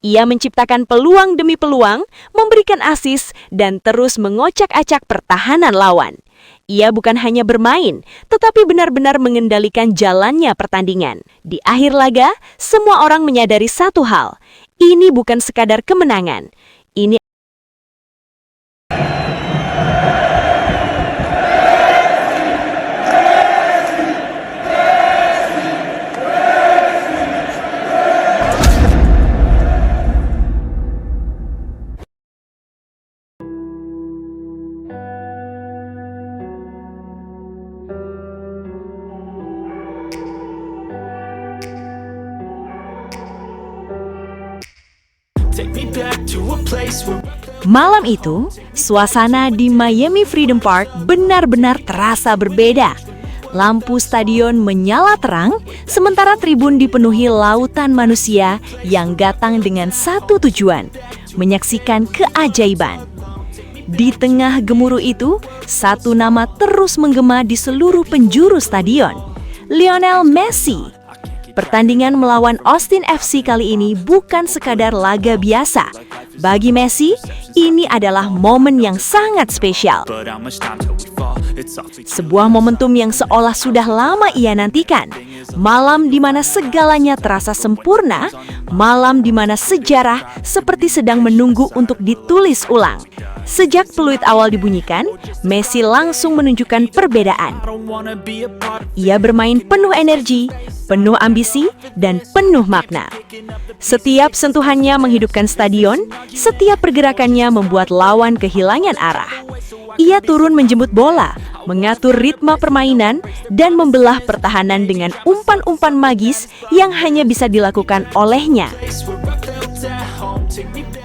Ia menciptakan peluang demi peluang, memberikan assist, dan terus mengocak-acak pertahanan lawan. Ia bukan hanya bermain, tetapi benar-benar mengendalikan jalannya pertandingan. Di akhir laga, semua orang menyadari satu hal. Ini bukan sekadar kemenangan. Ini Malam itu, suasana di Miami Freedom Park benar-benar terasa berbeda. Lampu stadion menyala terang, sementara tribun dipenuhi lautan manusia yang datang dengan satu tujuan, menyaksikan keajaiban. Di tengah gemuruh itu, satu nama terus menggema di seluruh penjuru stadion, Lionel Messi. Pertandingan melawan Austin FC kali ini bukan sekadar laga biasa. Bagi Messi, ini adalah momen yang sangat spesial. Sebuah momentum yang seolah sudah lama ia nantikan. Malam di mana segalanya terasa sempurna, malam di mana sejarah seperti sedang menunggu untuk ditulis ulang. Sejak peluit awal dibunyikan, Messi langsung menunjukkan perbedaan. Ia bermain penuh energi, penuh ambisi, dan penuh makna. Setiap sentuhannya menghidupkan stadion, setiap pergerakannya membuat lawan kehilangan arah. Ia turun menjemput bola, mengatur ritme permainan, dan membelah pertahanan dengan umpan-umpan magis yang hanya bisa dilakukan olehnya.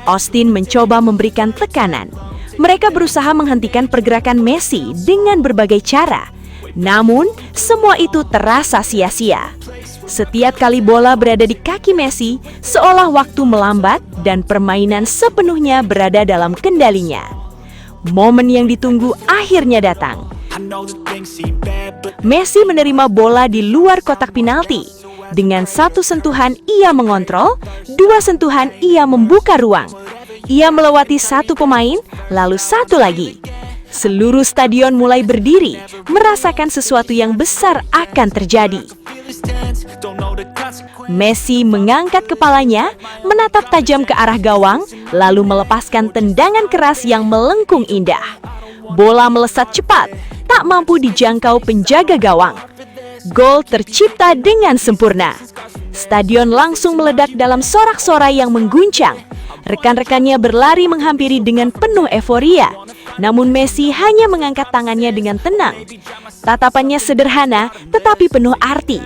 Austin mencoba memberikan tekanan. Mereka berusaha menghentikan pergerakan Messi dengan berbagai cara. Namun, semua itu terasa sia-sia. Setiap kali bola berada di kaki Messi, seolah waktu melambat dan permainan sepenuhnya berada dalam kendalinya. Momen yang ditunggu akhirnya datang. Messi menerima bola di luar kotak penalti. Dengan satu sentuhan ia mengontrol, dua sentuhan ia membuka ruang. Ia melewati satu pemain, lalu satu lagi. Seluruh stadion mulai berdiri, merasakan sesuatu yang besar akan terjadi. Messi mengangkat kepalanya, menatap tajam ke arah gawang, lalu melepaskan tendangan keras yang melengkung indah. Bola melesat cepat, tak mampu dijangkau penjaga gawang. Gol tercipta dengan sempurna. Stadion langsung meledak dalam sorak-sorai yang mengguncang. Rekan-rekannya berlari menghampiri dengan penuh euforia. Namun Messi hanya mengangkat tangannya dengan tenang. Tatapannya sederhana tetapi penuh arti.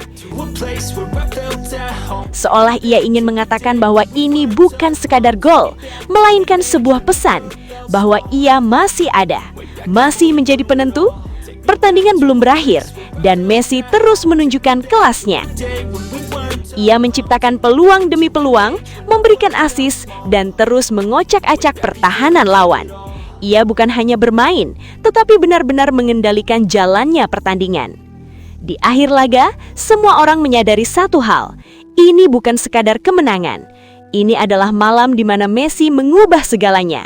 Seolah ia ingin mengatakan bahwa ini bukan sekadar gol, melainkan sebuah pesan bahwa ia masih ada, masih menjadi penentu. Pertandingan belum berakhir dan Messi terus menunjukkan kelasnya. Ia menciptakan peluang demi peluang, memberikan assist, dan terus mengocak-acak pertahanan lawan. Ia bukan hanya bermain, tetapi benar-benar mengendalikan jalannya pertandingan. Di akhir laga, semua orang menyadari satu hal. Ini bukan sekadar kemenangan. Ini adalah malam di mana Messi mengubah segalanya.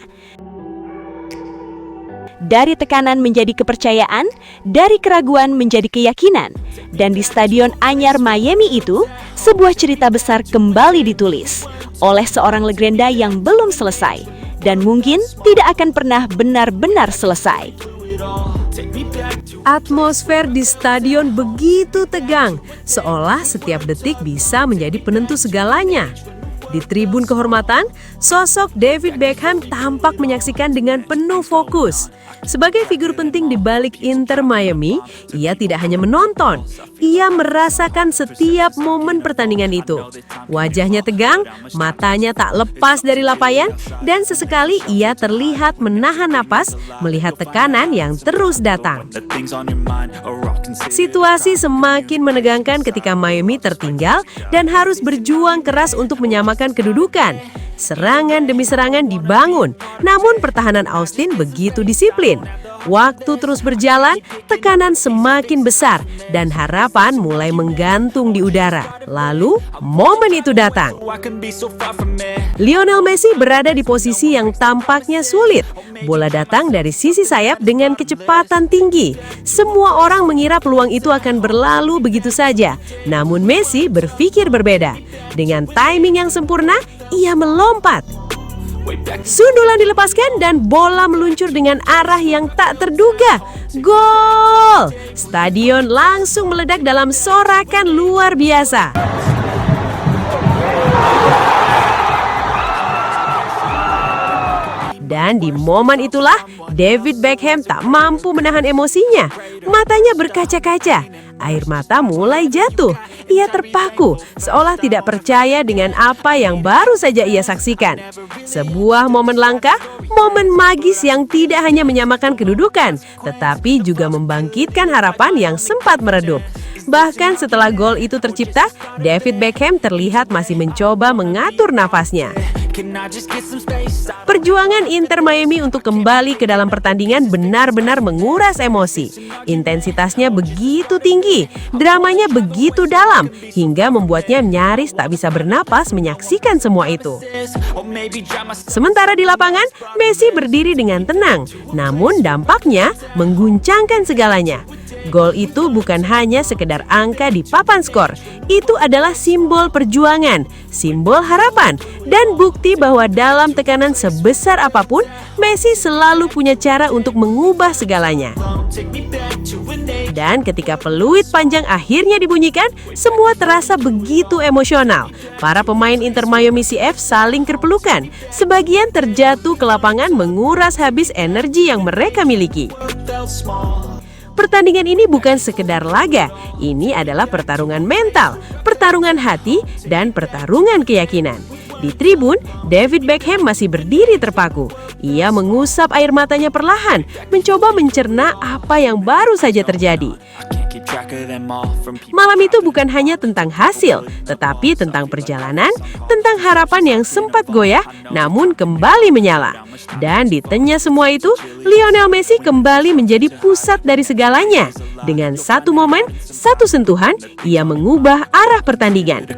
Dari tekanan menjadi kepercayaan, dari keraguan menjadi keyakinan. Dan di stadion anyar Miami itu, sebuah cerita besar kembali ditulis oleh seorang legenda yang belum selesai dan mungkin tidak akan pernah benar-benar selesai. Atmosfer di stadion begitu tegang, seolah setiap detik bisa menjadi penentu segalanya. Di tribun kehormatan, sosok David Beckham tampak menyaksikan dengan penuh fokus. Sebagai figur penting di balik Inter Miami, ia tidak hanya menonton, ia merasakan setiap momen pertandingan itu. Wajahnya tegang, matanya tak lepas dari lapaian, dan sesekali ia terlihat menahan napas melihat tekanan yang terus datang. Situasi semakin menegangkan ketika Miami tertinggal dan harus berjuang keras untuk menyamakan kedudukan. Serangan demi serangan dibangun, namun pertahanan Austin begitu disiplin. Waktu terus berjalan, tekanan semakin besar, dan harapan mulai menggantung di udara. Lalu, momen itu datang. Lionel Messi berada di posisi yang tampaknya sulit. Bola datang dari sisi sayap dengan kecepatan tinggi. Semua orang mengira peluang itu akan berlalu begitu saja. Namun Messi berpikir berbeda. Dengan timing yang sempurna, ia melompat. Sundulan dilepaskan dan bola meluncur dengan arah yang tak terduga. Gol! Stadion langsung meledak dalam sorakan luar biasa. Dan di momen itulah David Beckham tak mampu menahan emosinya. Matanya berkaca-kaca. Air mata mulai jatuh. Ia terpaku, seolah tidak percaya dengan apa yang baru saja ia saksikan. Sebuah momen langka, momen magis yang tidak hanya menyamakan kedudukan, tetapi juga membangkitkan harapan yang sempat meredup. Bahkan setelah gol itu tercipta, David Beckham terlihat masih mencoba mengatur nafasnya. Perjuangan Inter Miami untuk kembali ke dalam pertandingan benar-benar menguras emosi. Intensitasnya begitu tinggi, dramanya begitu dalam, hingga membuatnya nyaris tak bisa bernapas menyaksikan semua itu. Sementara di lapangan, Messi berdiri dengan tenang, namun dampaknya mengguncangkan segalanya. Gol itu bukan hanya sekedar angka di papan skor, itu adalah simbol perjuangan, simbol harapan, dan bukti bahwa dalam tekanan sebesar apapun, Messi selalu punya cara untuk mengubah segalanya. Dan ketika peluit panjang akhirnya dibunyikan, semua terasa begitu emosional. Para pemain Inter Miami CF saling berpelukan, sebagian terjatuh ke lapangan menguras habis energi yang mereka miliki. Pertandingan ini bukan sekedar laga, ini adalah pertarungan mental, pertarungan hati, dan pertarungan keyakinan. Di tribun, David Beckham masih berdiri terpaku. Ia mengusap air matanya perlahan, mencoba mencerna apa yang baru saja terjadi. Malam itu bukan hanya tentang hasil, tetapi tentang perjalanan, tentang harapan yang sempat goyah, namun kembali menyala. Dan di tengah semua itu, Lionel Messi kembali menjadi pusat dari segalanya. Dengan satu momen, satu sentuhan, ia mengubah arah pertandingan.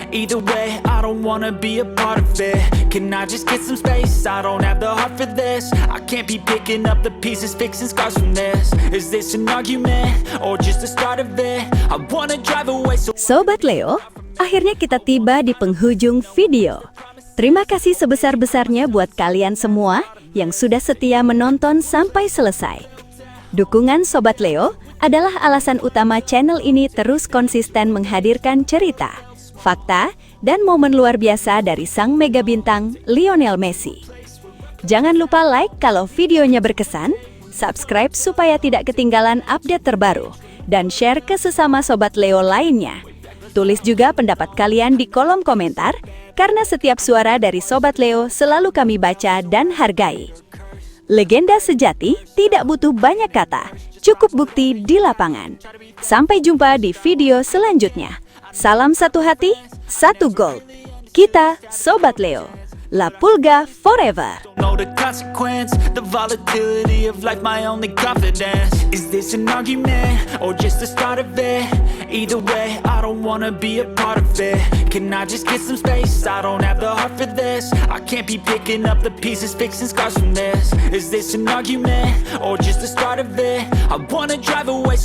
Either way, I don't wanna be a part of it. Can I just get some space? I don't have the heart for this. I can't be picking up the pieces, fixing scars from this. Is this an argument or just the start of it? I wanna drive away so... Sobat Leo, akhirnya kita tiba di penghujung video. Terima kasih sebesar-besarnya buat kalian semua yang sudah setia menonton sampai selesai. Dukungan Sobat Leo adalah alasan utama channel ini terus konsisten menghadirkan cerita, fakta, dan momen luar biasa dari sang mega bintang Lionel Messi. Jangan lupa like kalau videonya berkesan, subscribe supaya tidak ketinggalan update terbaru, dan share ke sesama Sobat Leo lainnya. Tulis juga pendapat kalian di kolom komentar, karena setiap suara dari Sobat Leo selalu kami baca dan hargai. Legenda sejati tidak butuh banyak kata, cukup bukti di lapangan. Sampai jumpa di video selanjutnya. Salam satu hati, satu gold. Kita Sobat Leo. La Pulga forever. Know the consequence, the volatility of life, my only confidence. Is this an argument or just the start of it? Either way, I don't wanna be a part of it. Can I just get some space? I don't have the heart for this. I can't be picking up the pieces, fixing scars from this. Is this an argument or just the start of it? I wanna drive away.